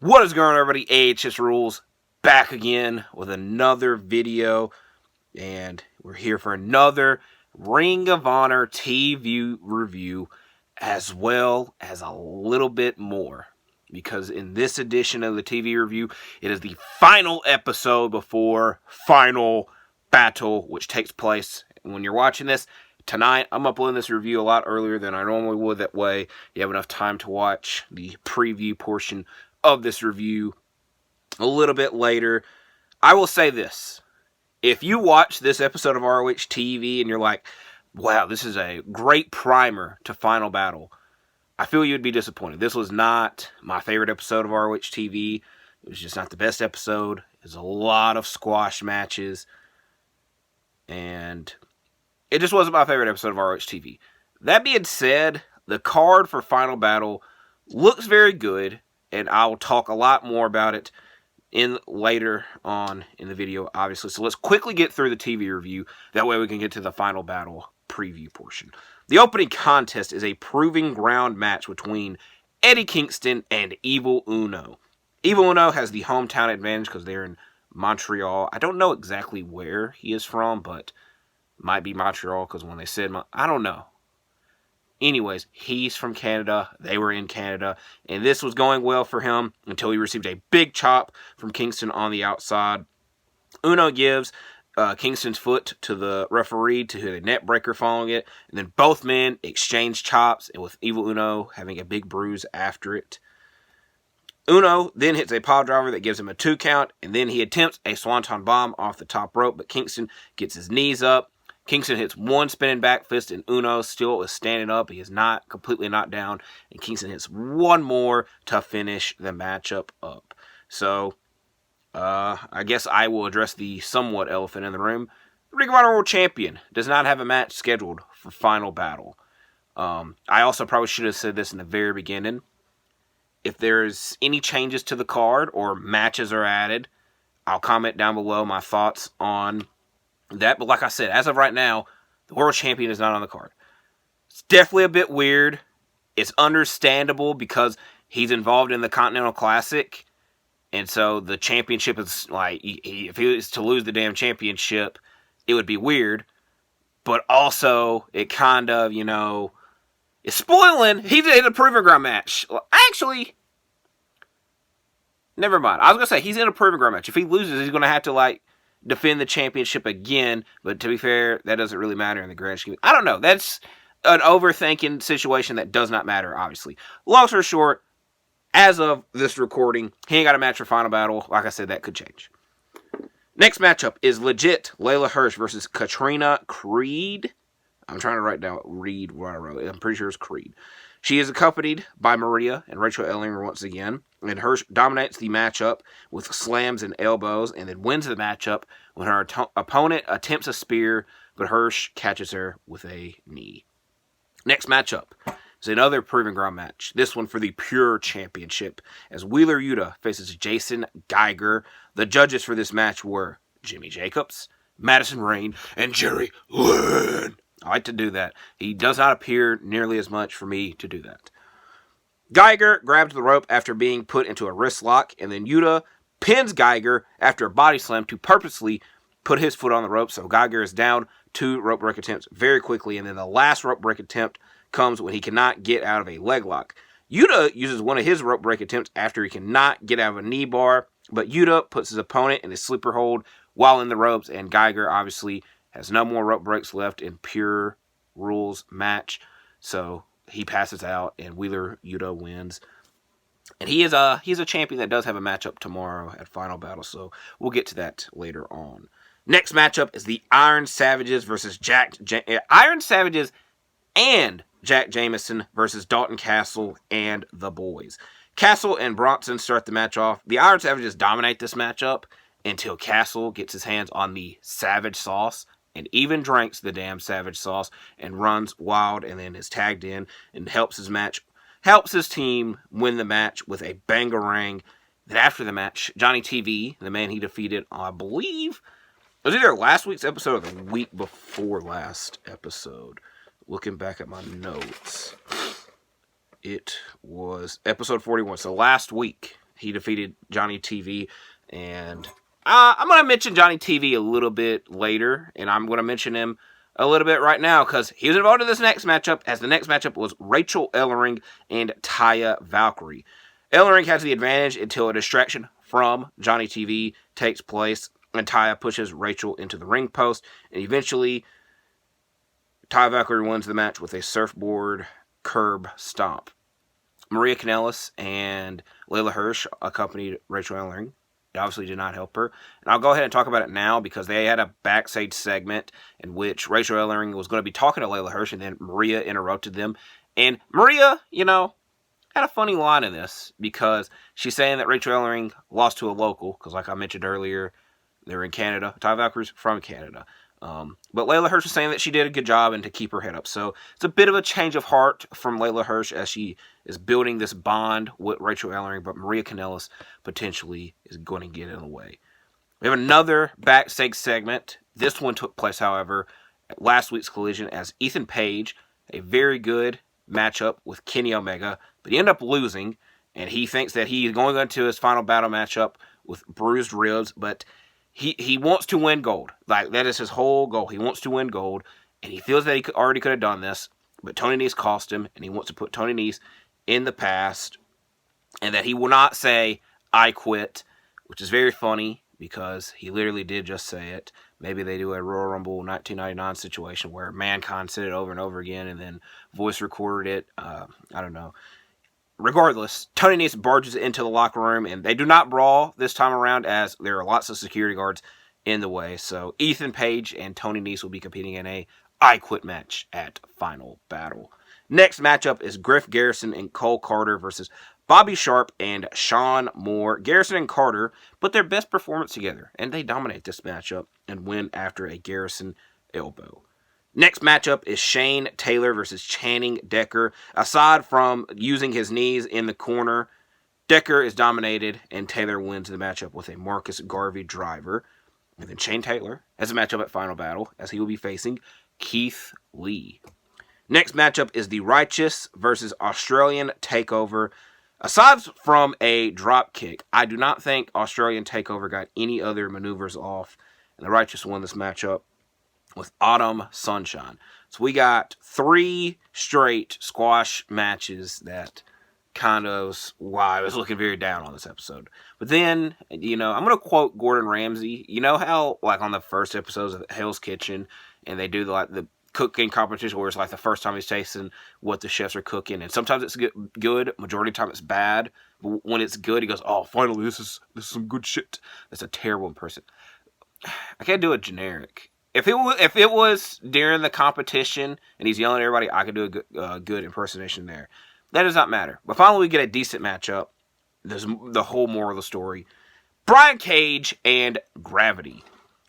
What is going on, everybody? AHS Rules back again with another video, and we're here for another Ring of Honor TV review, as well as a little bit more, because in this edition of the TV review, it is the final episode before Final Battle, which takes place when you're watching this tonight. I'm uploading this review a lot earlier than I normally would. That way you have enough time to watch the preview portion of this review a little bit later. I will say this: if you watch this episode of ROH TV and you're like, wow, this is a great primer to Final Battle, I feel you'd be disappointed. This was not my favorite episode of ROH TV. It was just not the best episode. There's a lot of squash matches, and it just wasn't my favorite episode of ROH TV. That being said, the card for Final Battle looks very good, and I'll talk a lot more about it later on in the video, obviously. So let's quickly get through the TV review. That way we can get to the Final Battle preview portion. The opening contest is a proving ground match between Eddie Kingston and Evil Uno. Evil Uno has the hometown advantage because they're in Montreal. I don't know exactly where he is from, but might be Montreal because when they said, I don't know. Anyways, he's from Canada. They were in Canada. And this was going well for him until he received a big chop from Kingston on the outside. Uno gives Kingston's foot to the referee to hit a net breaker following it. And then both men exchange chops, and with Evil Uno having a big bruise after it. Uno then hits a pile driver that gives him a 2 count. And then he attempts a swanton bomb off the top rope, but Kingston gets his knees up. Kingston hits one spinning back fist, and Uno still is standing up. He is not completely knocked down, and Kingston hits one more to finish the matchup up. So, I guess I will address the somewhat elephant in the room. The Ring of Honor World Champion does not have a match scheduled for Final Battle. I also probably should have said this in the very beginning. If there's any changes to the card or matches are added, I'll comment down below my thoughts on that. But like I said, as of right now, the World Champion is not on the card. It's definitely a bit weird. It's understandable because he's involved in the Continental Classic. And so the championship is like, if he was to lose the damn championship, it would be weird. But also, it kind of, is spoiling. He's in a Proving Ground match. Actually, never mind. I was going to say, he's in a Proving Ground match. If he loses, he's going to have to, defend the championship again, but to be fair, that doesn't really matter in the grand scheme. I don't know. That's an overthinking situation that does not matter, obviously. Long story short, as of this recording, he ain't got a match for Final Battle. Like I said, that could change. Next matchup is legit Layla Hirsch versus Katrina Creed. I'm trying to write down Reed what I wrote. I'm pretty sure it's Creed. She is accompanied by Maria and Rachel Ellinger once again, and Hirsch dominates the matchup with slams and elbows, and then wins the matchup when her opponent attempts a spear, but Hirsch catches her with a knee. Next matchup is another Proving Ground match, this one for the Pure Championship, as Wheeler Yuta faces Jason Geiger. The judges for this match were Jimmy Jacobs, Madison Rain, and Jerry Lynn. I like to do that. He does not appear nearly as much for me to do that. Geiger grabs the rope after being put into a wrist lock, and then Yuta pins Geiger after a body slam to purposely put his foot on the rope, so Geiger is down 2 rope break attempts very quickly, and then the last rope break attempt comes when he cannot get out of a leg lock. Yuta uses one of his rope break attempts after he cannot get out of a knee bar, but Yuta puts his opponent in a sleeper hold while in the ropes, and Geiger obviously has no more rope breaks left in Pure Rules match, so he passes out, and Wheeler Yuta wins. And he's a champion that does have a matchup tomorrow at Final Battle, so we'll get to that later on. Next matchup is the Iron Savages versus Iron Savages and Jack Jameson versus Dalton Castle and the Boys. Castle and Bronson start the match off. The Iron Savages dominate this matchup until Castle gets his hands on the Savage Sauce and even drinks the damn Savage Sauce and runs wild, and then is tagged in and helps his team win the match with a bangarang. Then after the match, Johnny TV, the man he defeated, I believe, it was either last week's episode or the week before last episode. Looking back at my notes, it was episode 41, so last week He defeated Johnny TV, and I'm going to mention Johnny TV a little bit later, and I'm going to mention him a little bit right now because he was involved in this next matchup, as the next matchup was Rachel Ellering and Taya Valkyrie. Ellering has the advantage until a distraction from Johnny TV takes place, and Taya pushes Rachel into the ring post, and eventually Taya Valkyrie wins the match with a surfboard curb stomp. Maria Kanellis and Layla Hirsch accompanied Rachel Ellering. It obviously did not help her. And I'll go ahead and talk about it now because they had a backstage segment in which Rachel Ellering was going to be talking to Layla Hirsch, and then Maria interrupted them. And Maria, had a funny line in this because she's saying that Rachel Ellering lost to a local, because like I mentioned earlier, they're in Canada. Taya Valkyrie's from Canada. But Layla Hirsch is saying that she did a good job and to keep her head up. So it's a bit of a change of heart from Layla Hirsch as she is building this bond with Rachel Ellering, but Maria Kanellis potentially is going to get in the way. We have another backstage segment. This one took place, however, at last week's Collision as Ethan Page, a very good matchup with Kenny Omega, but he ended up losing, and he thinks that he's going into his final battle matchup with bruised ribs, but He wants to win gold. Like, that is his whole goal. He wants to win gold, and he feels that he already could have done this, but Tony Nese cost him, and he wants to put Tony Nese in the past, and that he will not say, I quit, which is very funny, because he literally did just say it. Maybe they do a Royal Rumble 1999 situation where Mankind said it over and over again, and then voice recorded it. I don't know. Regardless, Tony Nese barges into the locker room, and they do not brawl this time around as there are lots of security guards in the way. So Ethan Page and Tony Nese will be competing in a I Quit match at Final Battle. Next matchup is Griff Garrison and Cole Carter versus Bobby Sharp and Sean Moore. Garrison and Carter put their best performance together, and they dominate this matchup and win after a Garrison elbow. Next matchup is Shane Taylor versus Channing Decker. Aside from using his knees in the corner, Decker is dominated, and Taylor wins the matchup with a Marcus Garvey driver. And then Shane Taylor has a matchup at Final Battle, as he will be facing Keith Lee. Next matchup is The Righteous versus Australian Takeover. Aside from a drop kick, I do not think Australian Takeover got any other maneuvers off, and The Righteous won this matchup with Autumn Sunshine. So we got 3 straight squash matches that kind of, I was looking very down on this episode. But then, I'm going to quote Gordon Ramsay. You know how, like, on the first episodes of Hell's Kitchen, and they do, the cooking competition where it's, like, the first time he's tasting what the chefs are cooking, and sometimes it's good, majority of the time it's bad, but when it's good, he goes, oh, finally, this is some good shit. That's a terrible person. I can't do it generic. If it was during the competition and he's yelling at everybody, I could do a good impersonation there. That does not matter. But finally, we get a decent matchup. There's the whole moral of the story. Brian Cage and Gravity.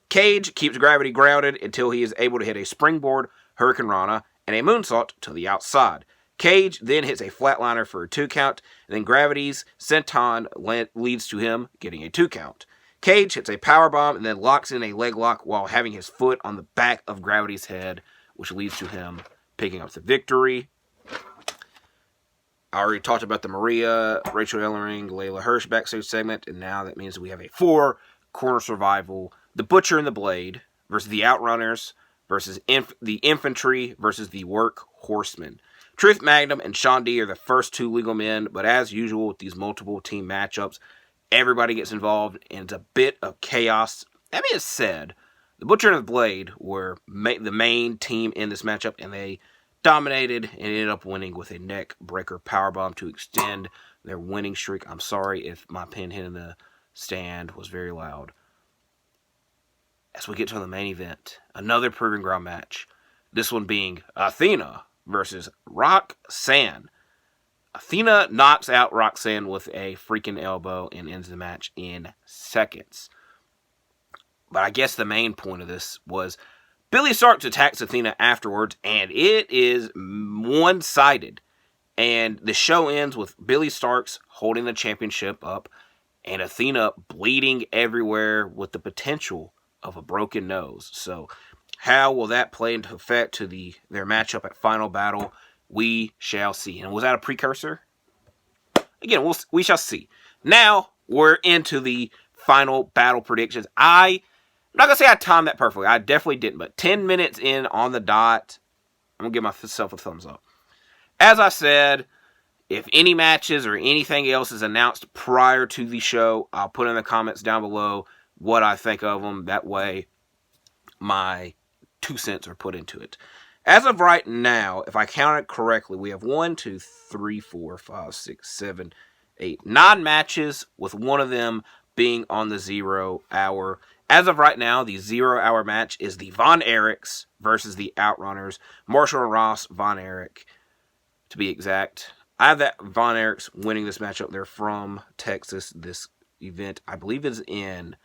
Cage keeps Gravity grounded until he is able to hit a springboard, Hurricane Rana, and a moonsault to the outside. Cage then hits a flatliner for a 2 count, and then Gravity's senton leads to him getting a 2 count. Cage hits a powerbomb and then locks in a leg lock while having his foot on the back of Gravity's head, which leads to him picking up the victory. I already talked about the Maria, Rachel Ellering, Layla Hirsch backstage segment, and now that means that we have a 4-corner survival. The Butcher and the Blade versus the Outrunners versus the Infantry versus the Work Horsemen. Truth Magnum and Sean D are the first 2 legal men, but as usual with these multiple team matchups, everybody gets involved, and it's a bit of chaos. That being said, the Butcher and the Blade were the main team in this matchup, and they dominated and ended up winning with a neck breaker powerbomb to extend their winning streak. I'm sorry if my pen hitting the stand was very loud. As we get to the main event, another Proving Ground match. This one being Athena versus Roxanne. Athena knocks out Roxanne with a freaking elbow and ends the match in seconds. But I guess the main point of this was Billie Starkz attacks Athena afterwards, and it is one-sided. And the show ends with Billie Starkz holding the championship up, and Athena bleeding everywhere with the potential of a broken nose. So how will that play into effect to their matchup at Final Battle? We shall see. And was that a precursor? Again, we shall see. now we're into the final battle predictions. I'm not going to say I timed that perfectly. I definitely didn't. But 10 minutes in on the dot, I'm going to give myself a thumbs up. As I said, if any matches or anything else is announced prior to the show, I'll put in the comments down below what I think of them. That way, my 2 cents are put into it. As of right now, if I count it correctly, we have 1, 2, 3, 4, 5, 6, 7, 8, 9 matches, with one of them being on the 0 hour. As of right now, the 0 hour match is the Von Erichs versus the Outrunners. Marshall and Ross, Von Erich, to be exact. I have that Von Erichs winning this matchup. They're from Texas. This event, I believe, is in...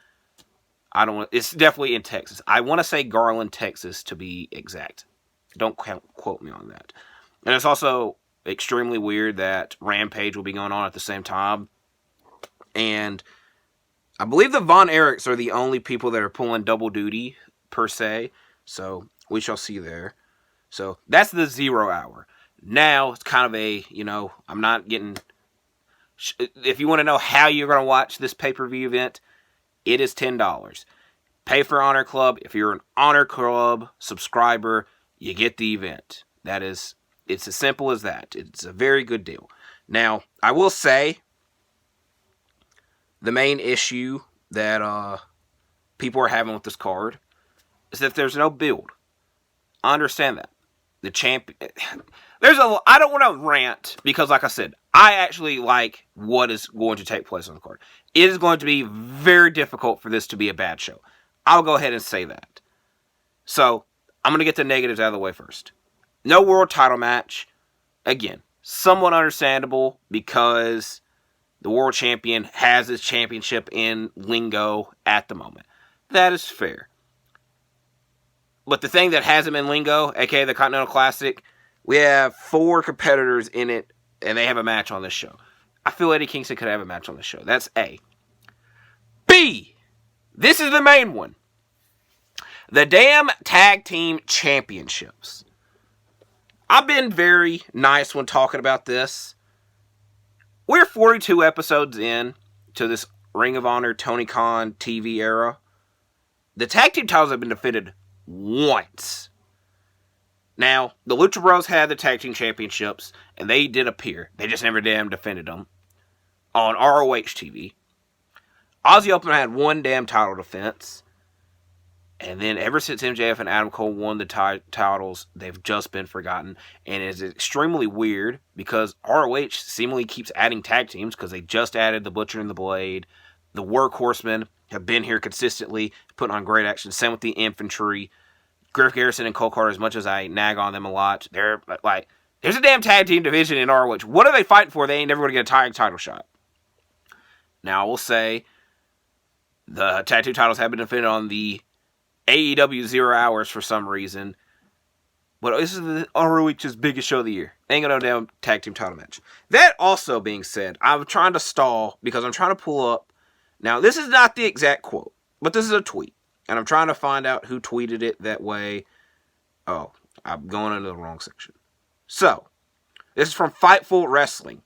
It's definitely in Texas. I want to say Garland, Texas, to be exact. Don't quote me on that. And it's also extremely weird that Rampage will be going on at the same time. And I believe the Von Erichs are the only people that are pulling double duty, per se. So we shall see there. So that's the 0 hour. Now it's kind of a, I'm not getting... If you want to know how you're going to watch this pay-per-view event, it is $10. Pay for Honor Club. If you're an Honor Club subscriber, you get the event. It's as simple as that. It's a very good deal. Now, I will say, the main issue that people are having with this card is that there's no build. I understand that. The champion... I don't want to rant, because like I said, I actually like what is going to take place on the card. It is going to be very difficult for this to be a bad show. I'll go ahead and say that. So, I'm going to get the negatives out of the way first. No world title match. Again, somewhat understandable, because the world champion has his championship in lingo at the moment. That is fair. But the thing that has him in lingo, aka the Continental Classic, we have 4 competitors in it, and they have a match on this show. I feel Eddie Kingston could have a match on this show. That's A. B. This is the main one. The damn Tag Team Championships. I've been very nice when talking about this. We're 42 episodes in to this Ring of Honor Tony Khan TV era. The tag team titles have been defended once. Now, the Lucha Bros had the tag team championships, and they did appear. They just never damn defended them on ROH TV. Aussie Open had 1 damn title defense. And then ever since MJF and Adam Cole won the titles, they've just been forgotten. And it's extremely weird, because ROH seemingly keeps adding tag teams, because they just added the Butcher and the Blade. The Workhorsemen have been here consistently, putting on great action. Same with the Infantry. Griff Garrison and Cole Carter, as much as I nag on them a lot, they're like, there's a damn tag team division in ROH. What are they fighting for? They ain't never going to get a tag title shot. Now, I will say, the tag team titles have been defended on the AEW 0 hours for some reason. But this is the ROH's biggest show of the year. They ain't got no damn tag team title match. That also being said, I'm trying to stall, because I'm trying to pull up. Now, this is not the exact quote, but this is a tweet. And I'm trying to find out who tweeted it that way. Oh, I'm going into the wrong section. So, this is from Fightful Wrestling.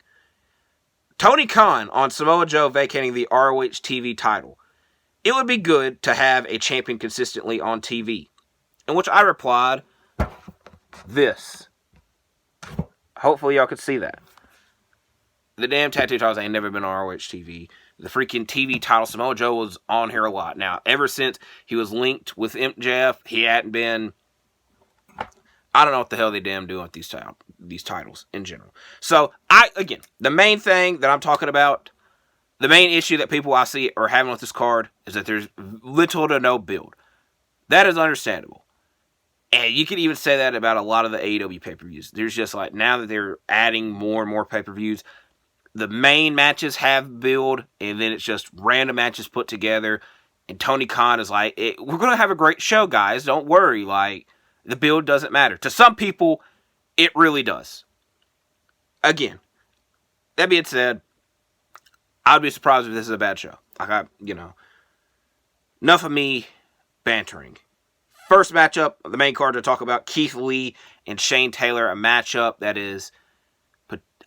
Tony Khan on Samoa Joe vacating the ROH TV title. It would be good to have a champion consistently on TV. In which I replied, this. Hopefully y'all could see that. The damn tattoo titles ain't never been on ROH TV. The freaking TV title, Samoa Joe was on here a lot. Now, ever since he was linked with MJF, he hadn't been... I don't know what the hell they damn do with these titles in general. So, again, the main thing that I'm talking about, the main issue that people I see are having with this card is that there's little to no build. That is understandable. And you can even say that about a lot of the AEW pay-per-views. There's just like, now that they're adding more and more pay-per-views, the main matches have build, and then it's just random matches put together. And Tony Khan is like, we're going to have a great show, guys. Don't worry. Like, the build doesn't matter. To some people, it really does. Again, that being said, I'd be surprised if this is a bad show. Enough of me bantering. First matchup, the main card to talk about, Keith Lee and Shane Taylor, a matchup that is,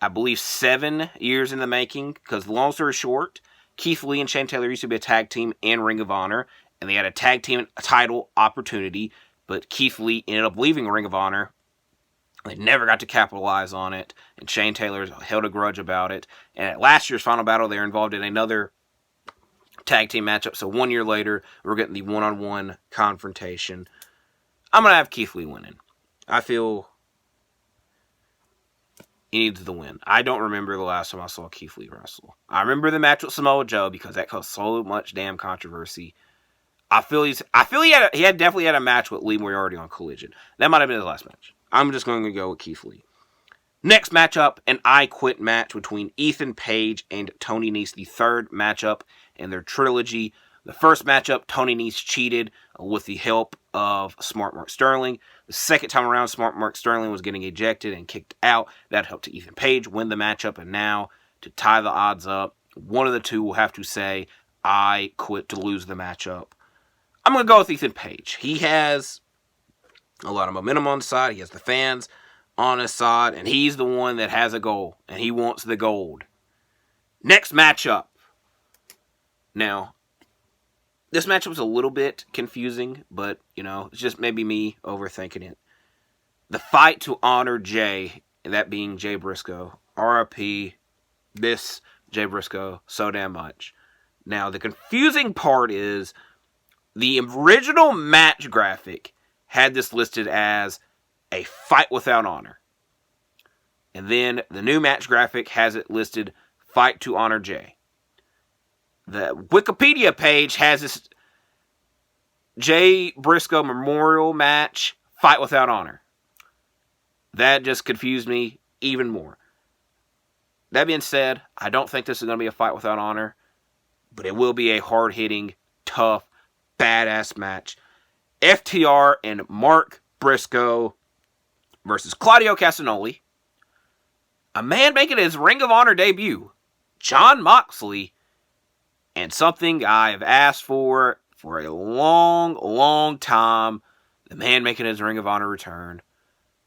I believe, 7 years in the making, because long story short, Keith Lee and Shane Taylor used to be a tag team in Ring of Honor, and they had a tag team title opportunity, but Keith Lee ended up leaving Ring of Honor. They never got to capitalize on it, and Shane Taylor held a grudge about it. And at last year's Final Battle, they were involved in another tag team matchup, so 1 year later, we're getting the one-on-one confrontation. I'm going to have Keith Lee winning. I feel he needs the win. I don't remember the last time I saw Keith Lee wrestle. I remember the match with Samoa Joe because that caused so much damn controversy. I feel he definitely had a match with Lee Moriarty on Collision. That might have been his last match. I'm just going to go with Keith Lee. Next matchup, an I Quit match between Ethan Page and Tony Nese, the third matchup in their trilogy. The first matchup, Tony Nese cheated with the help of Smart Mark Sterling. The second time around, Smart Mark Sterling was getting ejected and kicked out. That helped Ethan Page win the matchup, and now, to tie the odds up, one of the two will have to say, I quit to lose the matchup. I'm going to go with Ethan Page. He has a lot of momentum on the side. He has the fans on his side, and he's the one that has a goal, and he wants the gold. Next matchup. Now, this matchup was a little bit confusing, but, it's just maybe me overthinking it. The fight to honor Jay, that being Jay Briscoe. RIP, miss Jay Briscoe so damn much. Now, the confusing part is the original match graphic had this listed as a fight without honor. And then the new match graphic has it listed fight to honor Jay. The Wikipedia page has this Jay Briscoe Memorial Match fight without honor. That just confused me even more. That being said, I don't think this is going to be a fight without honor, but it will be a hard-hitting, tough, badass match. FTR and Mark Briscoe versus Claudio Castagnoli. A man making his Ring of Honor debut, Jon Moxley, and something I have asked for a long, long time. The man making his Ring of Honor return,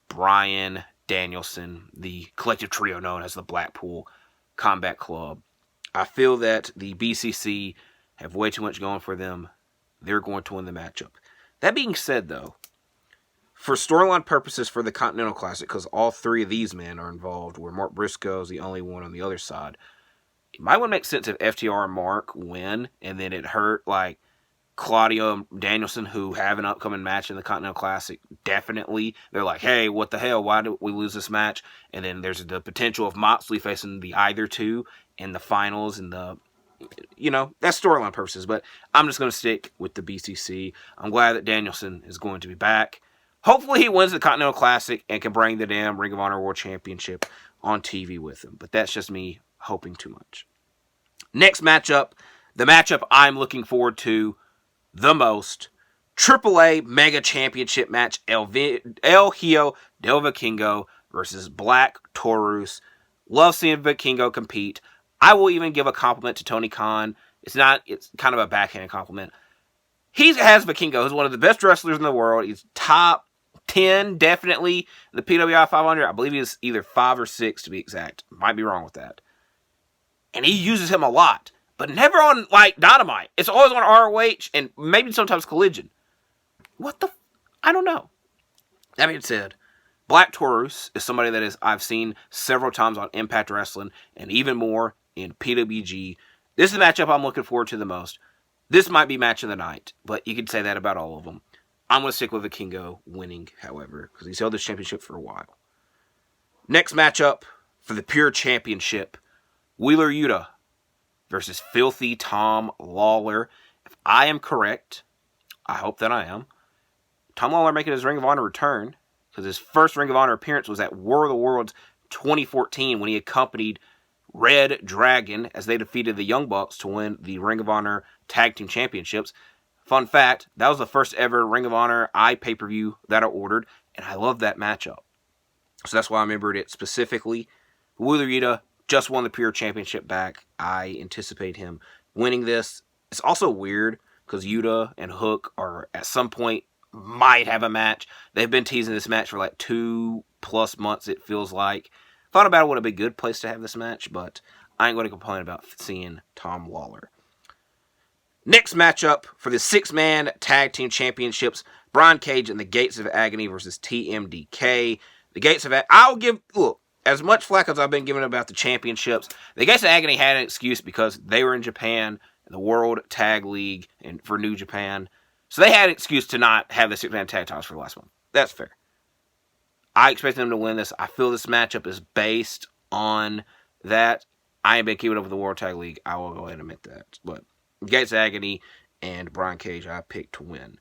Bryan, Danielson, the collective trio known as the Blackpool Combat Club. I feel that the BCC have way too much going for them. They're going to win the matchup. That being said, though, for storyline purposes for the Continental Classic, because all three of these men are involved, where Mark Briscoe is the only one on the other side, it might want to make sense if FTR and Mark win, and then it hurt, like, Claudio and Danielson, who have an upcoming match in the Continental Classic, definitely. They're like, hey, what the hell? Why did we lose this match? And then there's the potential of Moxley facing the either two in the finals and the, that's storyline purposes. But I'm just going to stick with the BCC. I'm glad that Danielson is going to be back. Hopefully he wins the Continental Classic and can bring the damn Ring of Honor World Championship on TV with him. But that's just me hoping too much. Next matchup, the matchup I'm looking forward to the most, AAA Mega Championship match, El Hijo del Vikingo versus Black Taurus. Love seeing Vikingo compete. I will even give a compliment to Tony Khan. It's kind of a backhanded compliment. He has Vikingo, who's one of the best wrestlers in the world. He's top 10, definitely. The PWI 500, I believe he's either 5 or 6 to be exact. Might be wrong with that. And he uses him a lot. But never on, Dynamite. It's always on ROH and maybe sometimes Collision. I don't know. That being said, Black Taurus is somebody that I've seen several times on Impact Wrestling and even more in PWG. This is the matchup I'm looking forward to the most. This might be match of the night, but you could say that about all of them. I'm going to stick with Vikingo winning, however, because he's held this championship for a while. Next matchup for the Pure Championship, Wheeler Yuta versus Filthy Tom Lawler. If I am correct, I hope that I am, Tom Lawler making his Ring of Honor return, because his first Ring of Honor appearance was at War of the Worlds 2014 when he accompanied Red Dragon as they defeated the Young Bucks to win the Ring of Honor Tag Team Championships. Fun fact, that was the first ever Ring of Honor pay-per-view that I ordered, and I love that matchup. So that's why I remembered it specifically. Wheeler Yuta just won the Pure Championship back. I anticipate him winning this. It's also weird because Yuta and Hook are at some point might have a match. They've been teasing this match for 2+ months, it feels like. Final Battle would have been a good place to have this match, but I ain't going to complain about seeing Tom Lawler. Next matchup for the 6-man tag team championships, Brian Cage and the Gates of Agony versus TMDK. The Gates of Agony, I'll give, look, as much flack as I've been given about the championships, the Gates of Agony had an excuse because they were in Japan, in the World Tag League, and for New Japan. So they had an excuse to not have the 6-man tag titles for the last one. That's fair. I expect them to win this. I feel this matchup is based on that. I ain't been keeping up with the World Tag League. I will go ahead and admit that. But Gates of Agony and Brian Cage I picked to win.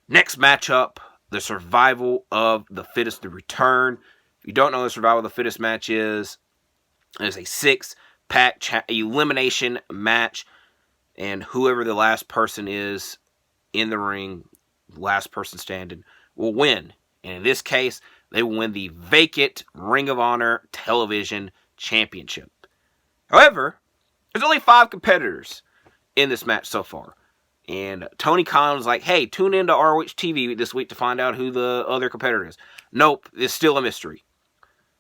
Next matchup, the Survival of the Fittest, the return. If you don't know what the Survival of the Fittest match is, it's a 6-pack elimination match. And whoever the last person is in the ring, last person standing, will win. And in this case, they will win the vacant Ring of Honor Television Championship. However, there's only 5 competitors in this match so far. And Tony Khan was like, hey, tune into ROH TV this week to find out who the other competitor is. Nope, it's still a mystery.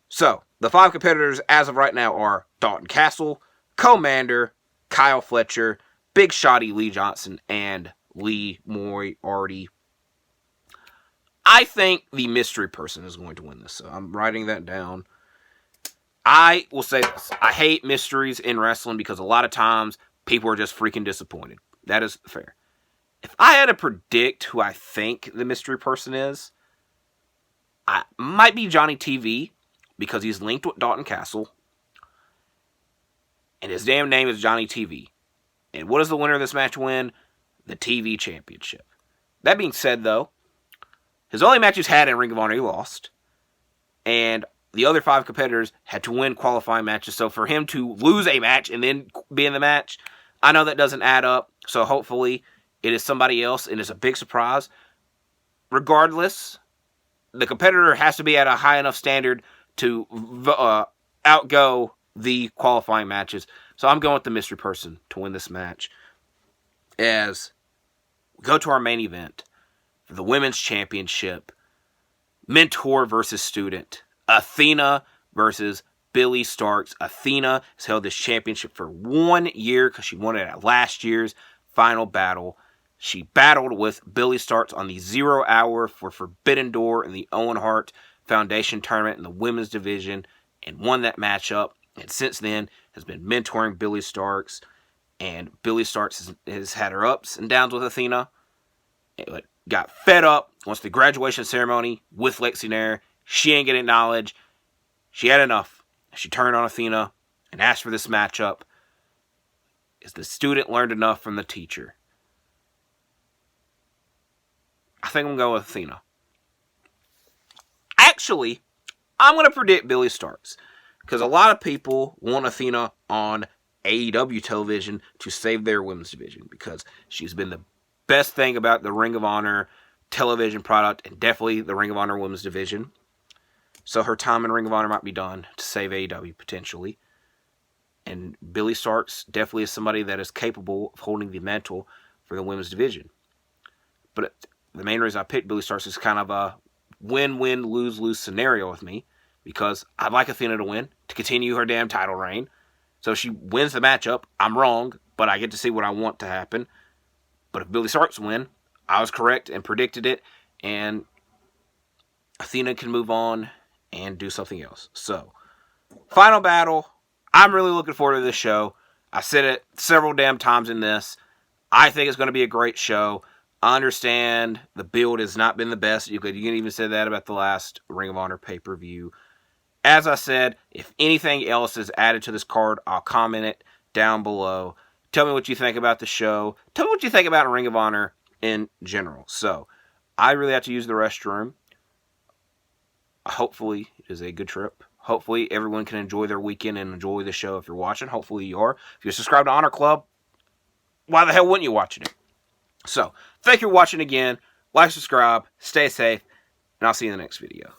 So, the 5 competitors as of right now are Dalton Castle, Commander, Kyle Fletcher, Big Shotty Lee Johnson, and Lee Moriarty. I think the mystery person is going to win this, so I'm writing that down. I will say this. I hate mysteries in wrestling because a lot of times people are just freaking disappointed. That is fair. If I had to predict who I think the mystery person is, I might be Johnny TV because he's linked with Dalton Castle. And his damn name is Johnny TV. And what does the winner of this match win? The TV Championship. That being said, though, his only match he's had in Ring of Honor, he lost. And the other 5 competitors had to win qualifying matches. So for him to lose a match and then be in the match, I know that doesn't add up. So hopefully it is somebody else and it's a big surprise. Regardless, the competitor has to be at a high enough standard to outgo the qualifying matches. So I'm going with the mystery person to win this match. As we go to our main event for the Women's Championship, mentor versus student, Athena versus Billie Starkz. Athena has held this championship for 1 year because she won it at last year's Final Battle. She battled with Billie Starkz on the 0 Hour for Forbidden Door in the Owen Hart Foundation tournament in the women's division and won that matchup. And since then has been mentoring Billie Starkz. And Billie Starkz has had her ups and downs with Athena. It got fed up once the graduation ceremony with Lexi Nair. She ain't getting acknowledged. She had enough. She turned on Athena and asked for this matchup. Is the student learned enough from the teacher? I think I'm going to go with Athena. Actually, I'm going to predict Billie Starkz. Because a lot of people want Athena on AEW television to save their women's division. Because she's been the best thing about the Ring of Honor television product. And definitely the Ring of Honor women's division. So her time in Ring of Honor might be done to save AEW potentially. And Billie Starkz definitely is somebody that is capable of holding the mantle for the women's division. But the main reason I picked Billie Starkz is kind of a win-win, lose-lose scenario with me. Because I'd like Athena to win, to continue her damn title reign. So if she wins the matchup, I'm wrong, but I get to see what I want to happen. But if Billie Starkz win, I was correct and predicted it. And Athena can move on and do something else. So, Final Battle. I'm really looking forward to this show. I said it several damn times in this. I think it's going to be a great show. I understand the build has not been the best. You can even say that about the last Ring of Honor pay-per-view. As I said, if anything else is added to this card, I'll comment it down below. Tell me what you think about the show. Tell me what you think about Ring of Honor in general. So, I really have to use the restroom. Hopefully, it is a good trip. Hopefully, everyone can enjoy their weekend and enjoy the show if you're watching. Hopefully, you are. If you're subscribed to Honor Club, why the hell wouldn't you watch it? So, thank you for watching again. Like, subscribe, stay safe, and I'll see you in the next video.